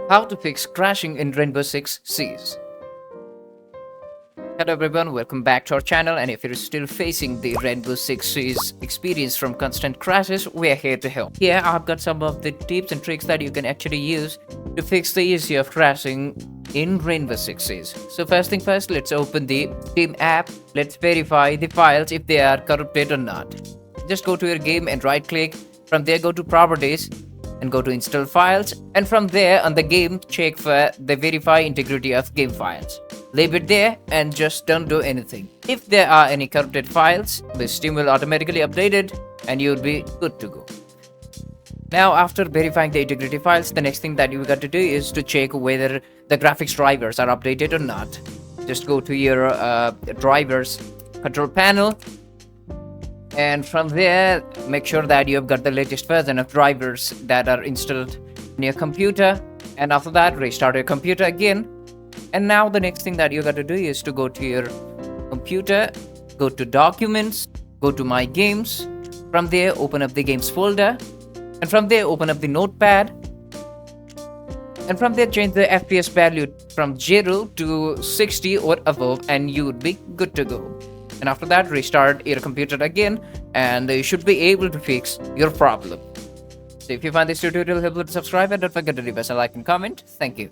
How to fix crashing in Rainbow Six Siege. Hello everyone, welcome back to our channel, and if you're still facing the Rainbow Six Siege experience from constant crashes, we are here to help. Here I've got some of the tips and tricks that you can actually use to fix the issue of crashing in Rainbow Six Siege. So first thing first, let's open the Steam app. Let's verify the files if they are corrupted or not. Just go to your game and right click. From there go to properties and go to install files, and from there on the game check for the verify integrity of game files. Leave it there and just don't do anything. If there are any corrupted files, the Steam will automatically update it and you'll be good to go. Now after verifying the integrity files, the next thing that you got to do is to check whether the graphics drivers are updated or not. Just go to your drivers control panel, and from there make sure that you have got the latest version of drivers that are installed in your computer, and after that restart your computer again. And now the next thing that you got to do is to go to your computer, go to documents, go to my games. From there open up the games folder, and from there open up the notepad, and from there change the FPS value from 0 to 60 or above, and you would be good to go. And after that restart your computer again and you should be able to fix your problem. So if you find this tutorial helpful, subscribe and don't forget to leave us a like and comment. Thank you.